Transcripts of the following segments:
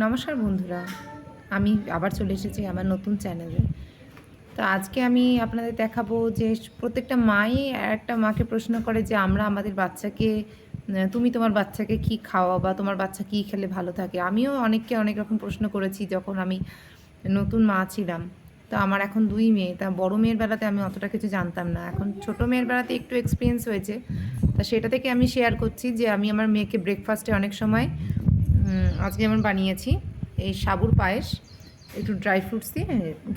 নমস্কার বন্ধুরা, আমি আবার চলে এসেছি আমার নতুন চ্যানেলে। তো আজকে আমি আপনাদের দেখাবো যে প্রত্যেকটা মাই একটা মাকে প্রশ্ন করে যে আমরা আমাদের বাচ্চাকে তুমি তোমার বাচ্চাকে কী খাওয়াও বা তোমার বাচ্চা কী খেলে ভালো থাকে। আমিও অনেককে অনেক রকম প্রশ্ন করেছি যখন আমি নতুন মা ছিলাম। তো আমার এখন ২ মেয়ে, তা বড় মেয়ের বেলাতে আমি অতটা কিছু জানতাম না। এখন ছোট মেয়ের বেলাতে একটু এক্সপিরিয়েন্স হয়েছে। তা সেটা থেকে আমি শেয়ার করছি যে আমি আমার মেয়েকে ব্রেকফাস্টে অনেক সময় আজকে যেমন বানিয়েছি এই সাবুর পায়েস, একটু ড্রাই ফ্রুটস দিয়ে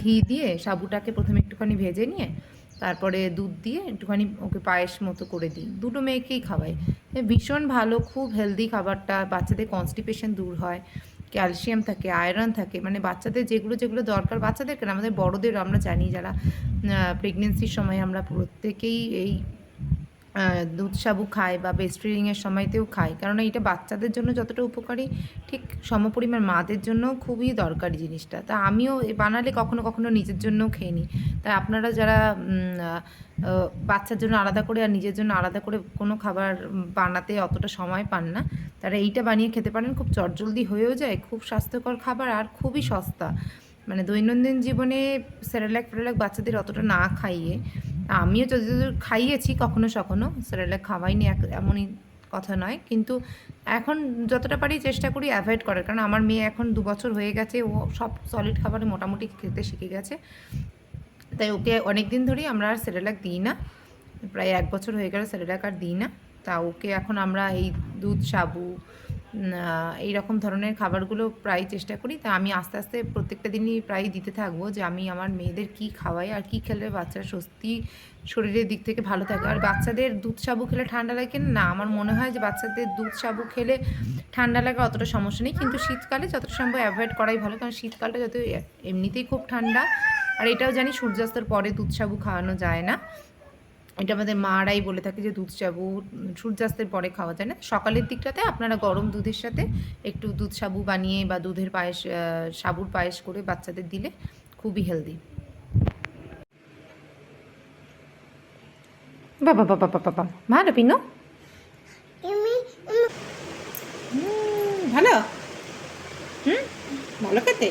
ঘি দিয়ে সাবুটাকে প্রথমে একটুখানি ভেজে নিয়ে তারপরে দুধ দিয়ে একটুখানি ওকে পায়েস মতো করে দিই। দুটো মেয়েকেই খাওয়াই। ভীষণ ভালো, খুব হেলদি খাবারটা। বাচ্চাদের কনস্টিপেশন দূর হয়, ক্যালসিয়াম থাকে, আয়রন থাকে, মানে বাচ্চাদের যেগুলো যেগুলো দরকার, বাচ্চাদের কেন আমাদের বড়োদেরও আমরা জানি যারা প্রেগনেন্সির সময় আমরা প্রত্যেকেই এই দুধ সাবু খাই বা ব্রেস্ট ফিডিংয়ের সময়তেও খাই, কারণ এটা বাচ্চাদের জন্য যতটা উপকারী ঠিক সমপরিমাণ মাদের জন্যও খুবই দরকারি জিনিসটা। তা আমিও বানালে কখনো কখনো নিজের জন্যও খেয়ে নিই। তাই আপনারা যারা বাচ্চার জন্য আলাদা করে আর নিজের জন্য আলাদা করে কোনো খাবার বানাতে অতটা সময় পান না, তারা এইটা বানিয়ে খেতে পারেন। খুব চটজলদি হয়েও যায়, খুব স্বাস্থ্যকর খাবার আর খুবই সস্তা। মানে দৈনন্দিন জীবনে সেরেলাক ফেরেলাক বাচ্চাদের অতটা না খাইয়ে, আমিও যতদূর খাইয়েছি কখনো সখনো, সেরেলাক খাওয়াইনি এমনই কথা নয়, কিন্তু এখন যতটা পারি চেষ্টা করি অ্যাভয়েড করার, কারণ আমার মেয়ে এখন ২ বছর হয়ে গেছে, ও সব সলিড খাবারে মোটামুটি খেতে শিখে গেছে। তাই ওকে অনেক দিন ধরেই আমরা আর সেরেলাক দিই না, প্রায় ১ বছর হয়ে গেল সেরেলাক আর দিই না। তা ওকে এখন আমরা এই দুধ সাবু এই রকম ধরনের খাবারগুলো প্রায় চেষ্টা করি। তা আমি আস্তে আস্তে প্রত্যেকটা দিনই প্রায় দিতে থাকবো যে আমি আমার মেয়েদের কী খাওয়াই আর কী খেলে বাচ্চারা স্বস্তি শরীরের দিক থেকে ভালো থাকে। আর বাচ্চাদের দুধ সাবু খেলে ঠান্ডা লাগে না, আমার মনে হয় যে বাচ্চাদের দুধ সাবু খেলে ঠান্ডা লাগার অতটা সমস্যা নেই, কিন্তু শীতকালে যতটা সম্ভব অ্যাভয়েড করাই ভালো, কারণ শীতকালটা যত এমনিতেই খুব ঠান্ডা। আর এটাও জানি সূর্যাস্তের পরে দুধ সাবু খাওয়ানো যায় না, এটা আমাদের মারাই বলে থাকে যে দুধ সাবু সূর্যাস্তের পরে খাওয়া যায় না। সকালের দিকটাতে আপনারা গরম দুধের সাথে একটু দুধ সাবু বানিয়ে বা দুধের পায়েস, সাবুর পায়েস করে বাচ্চাদের দিলে খুবই হেলদি। বাবা বাবা বাবা বাবা, ভালো পিনো, ভালো, ভালো খেতে।